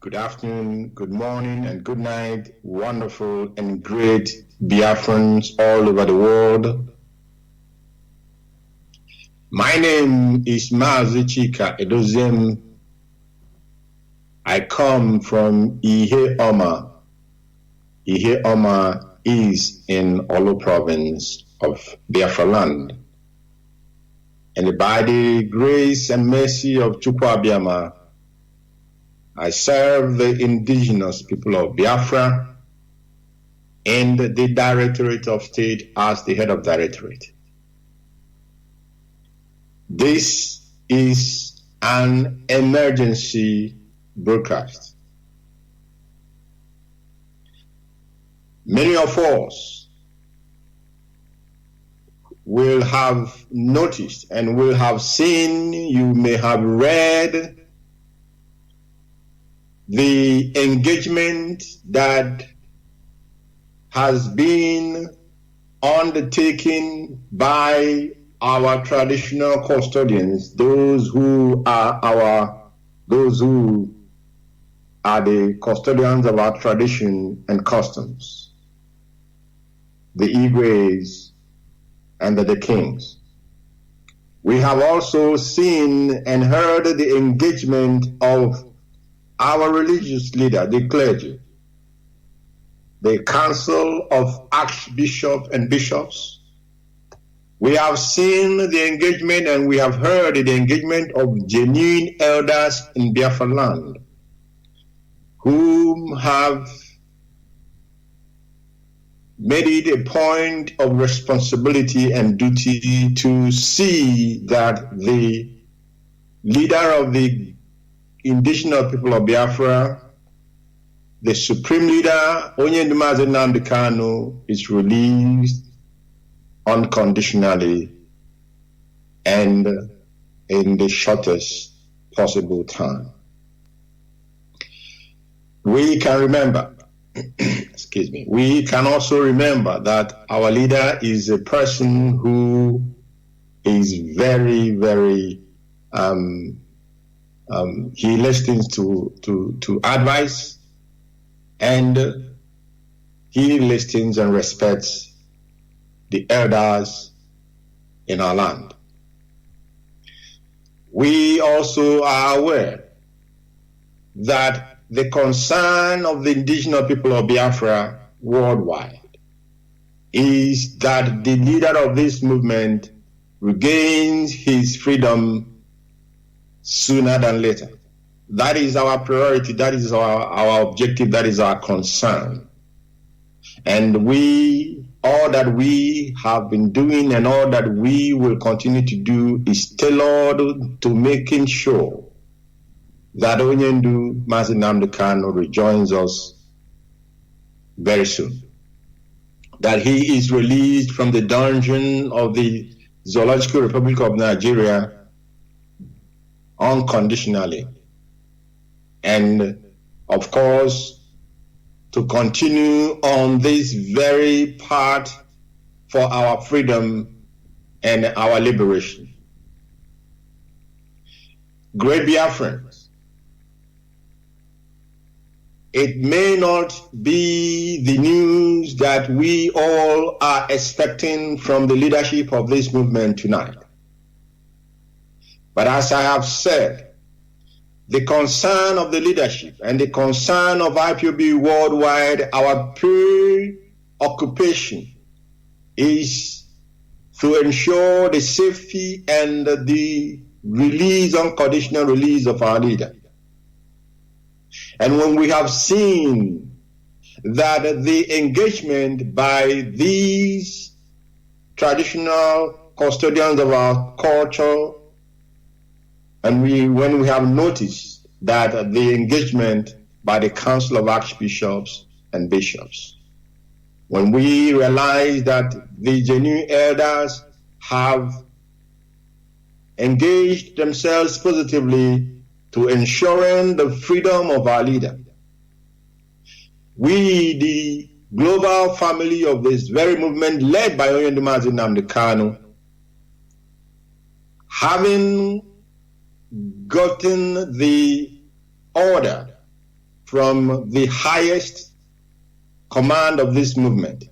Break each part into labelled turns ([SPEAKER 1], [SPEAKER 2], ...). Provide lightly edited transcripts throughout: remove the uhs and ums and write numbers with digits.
[SPEAKER 1] Good afternoon, good morning, and good night, wonderful and great Biafrans all over the world. My name is Mazi Nnamdi. I come from Ihe Oma. Ihe Oma is in Olu province of Biafra land. And by the grace and mercy of Chukwu Abiyama, I serve the indigenous people of Biafra in the Directorate of State as the head of Directorate. This is an emergency broadcast. Many of us will have noticed and will have seen, you may have read the engagement that has been undertaken by our traditional custodians, those who are the custodians of our tradition and customs, the Igwes and the kings. We have also seen and heard the engagement of our religious leader, the clergy, the Council of Archbishops and Bishops. We have seen the engagement and we have heard the engagement of genuine elders in Biafra land, whom have made it a point of responsibility and duty to see that the leader of the indigenous people of Biafra, the supreme leader, Mazi Nnamdi Kanu, is released unconditionally and in the shortest possible time. We can remember, we can also remember that our leader is a person who is very, very he listens to advice, and he listens and respects the elders in our land. We also are aware that the concern of the indigenous people of Biafra worldwide is that the leader of this movement regains his freedom sooner than later. That is our priority, that is our objective, that is our concern. And all that we have been doing and all that we will continue to do is tailored to making sure that Mazi Nnamdi Kanu rejoins us very soon. That he is released from the dungeon of the Zoological Republic of Nigeria unconditionally, and of course to continue on this very path for our freedom and our liberation. Great Biafrans, it may not be the news that we all are expecting from the leadership of this movement tonight. But as I have said, the concern of the leadership and the concern of IPOB worldwide, our preoccupation is to ensure the safety and the unconditional release of our leader. And when we have seen that the engagement by these traditional custodians of our culture, and when we have noticed that the engagement by the Council of Archbishops and Bishops, when we realize that the genuine elders have engaged themselves positively to ensuring the freedom of our leader, we, the global family of this very movement led by Mazi Nnamdi Kanu, having gotten the order from the highest command of this movement,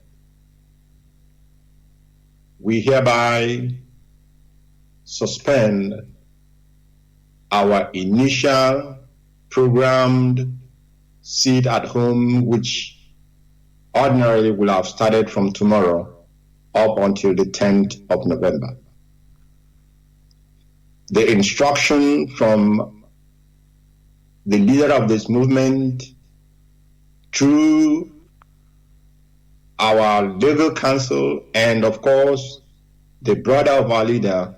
[SPEAKER 1] we hereby suspend our initial programmed sit at home, which ordinarily will have started from tomorrow up until the 10th of November. The instruction from the leader of this movement through our legal counsel and, of course, the brother of our leader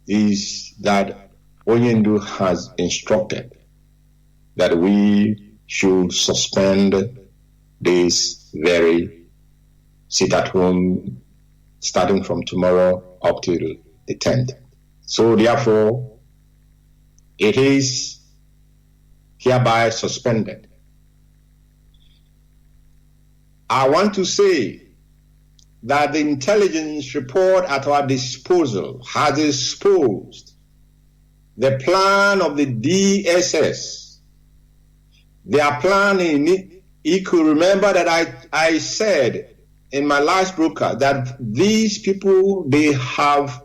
[SPEAKER 1] is that Onyendu has instructed that we should suspend this very sit-at-home starting from tomorrow up till the 10th. So therefore, it is hereby suspended. I want to say that the intelligence report at our disposal has exposed the plan of the DSS. Their plan you could remember that I said in my last broadcast that these people, they have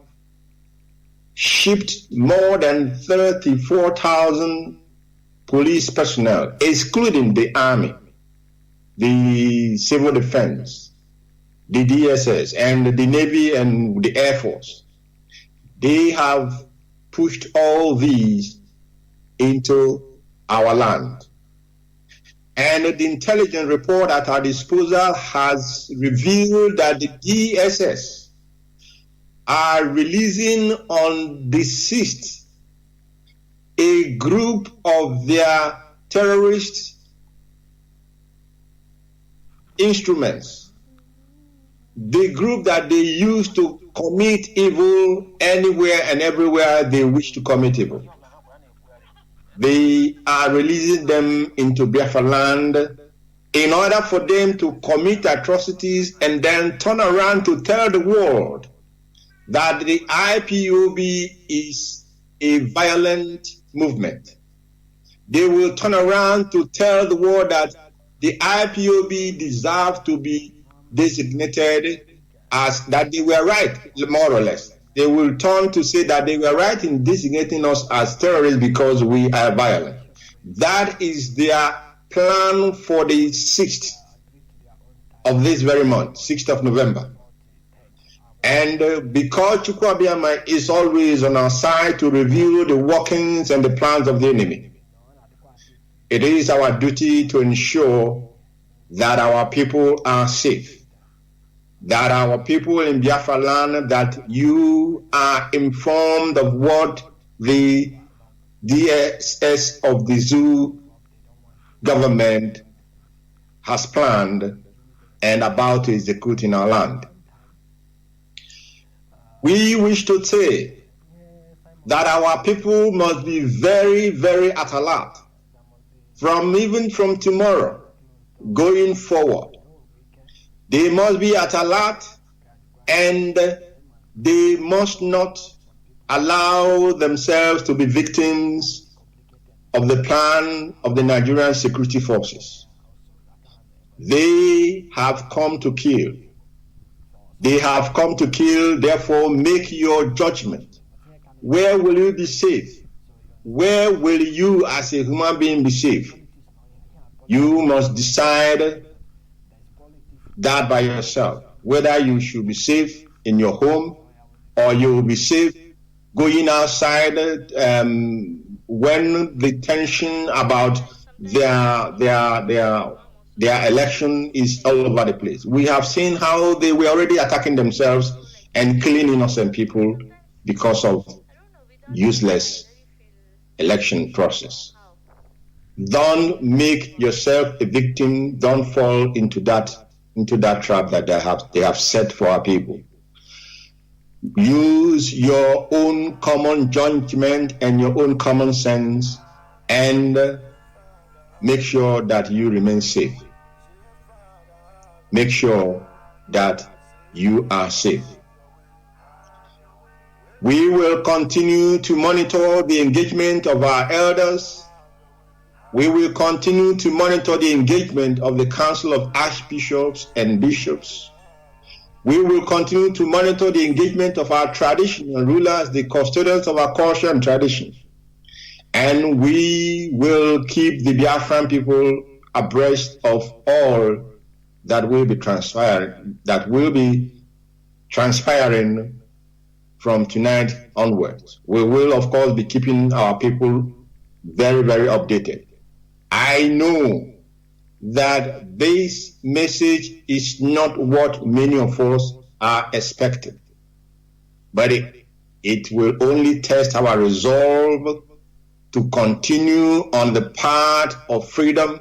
[SPEAKER 1] shipped more than 34,000 police personnel, excluding the army, the civil defense, the DSS, and the Navy and the Air Force. They have pushed all these into our land. And the intelligence report at our disposal has revealed that the DSS are releasing on the 6th a group of their terrorist instruments, the group that they use to commit evil anywhere and everywhere they wish to commit evil. They are releasing them into Biafra land in order for them to commit atrocities and then turn around to tell the world that the IPOB is a violent movement. They will turn around to tell the world that the IPOB deserve to be designated as that they were right, more or less. They will turn to say that they were right in designating us as terrorists because we are violent. That is their plan for the 6th of this very month, 6th of November. And because Chukwuabiama is always on our side to reveal the workings and the plans of the enemy, it is our duty to ensure that our people are safe, that our people in Biafra land, that you are informed of what the DSS of the zoo government has planned and about to execute in our land. We wish to say that our people must be very, very at alert even from tomorrow going forward. They must be at alert and they must not allow themselves to be victims of the plan of the Nigerian security forces. They have come to kill. They have come to kill, therefore make your judgment. Where will you be safe? Where will you as a human being be safe? You must decide that by yourself, whether you should be safe in your home or you will be safe going outside when the tension about their election is all over the place. We have seen how they were already attacking themselves and killing innocent people because of useless election process. Don't make yourself a victim. Don't fall into that trap that they have set for our people. Use your own common judgment and your own common sense and make sure that you remain safe. Make sure that you are safe. We will continue to monitor the engagement of our elders We will continue to monitor the engagement of the Council of Archbishops and Bishops. We will continue to monitor the engagement of our traditional rulers, the custodians of our culture and tradition. And we will keep the Biafran people abreast of all that will be transpiring from tonight onwards. We will, of course, be keeping our people very, very updated. I know that this message is not what many of us are expecting, but it will only test our resolve to continue on the path of freedom.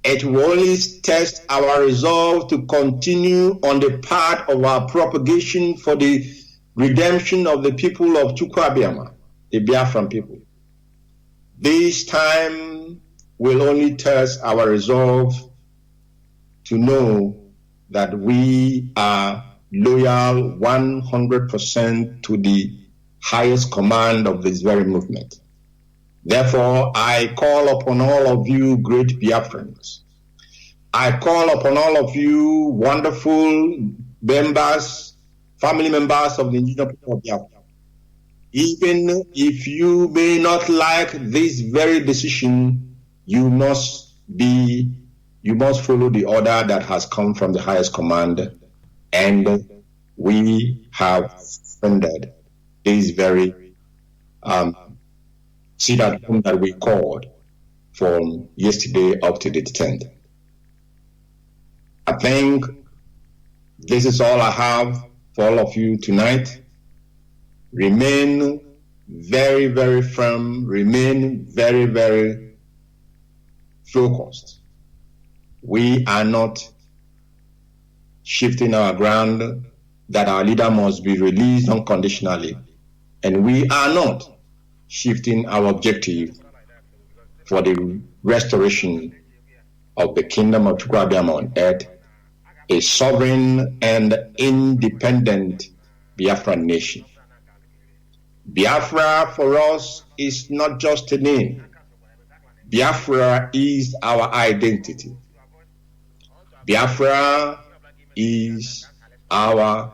[SPEAKER 1] It will only test our resolve to continue on the path of our propagation for the redemption of the people of Chukwuabiama, the Biafran people. This time will only test our resolve to know that we are loyal 100% to the highest command of this very movement. Therefore, I call upon all of you great Biafrans. I call upon all of you wonderful members, family members of the indigenous people of Biafra. Even if you may not like this very decision, you must follow the order that has come from the highest command, and we have suspended this very sit at home that we called from yesterday up to the 10th. I think this is all I have for all of you tonight. Remain very, very firm, remain very, very focused. We are not shifting our ground, that our leader must be released unconditionally, and we are not shifting our objective for the restoration of the kingdom of Chukwuabiama on earth, a sovereign and independent Biafran nation. Biafra for us is not just a name. Biafra is our identity. Biafra is our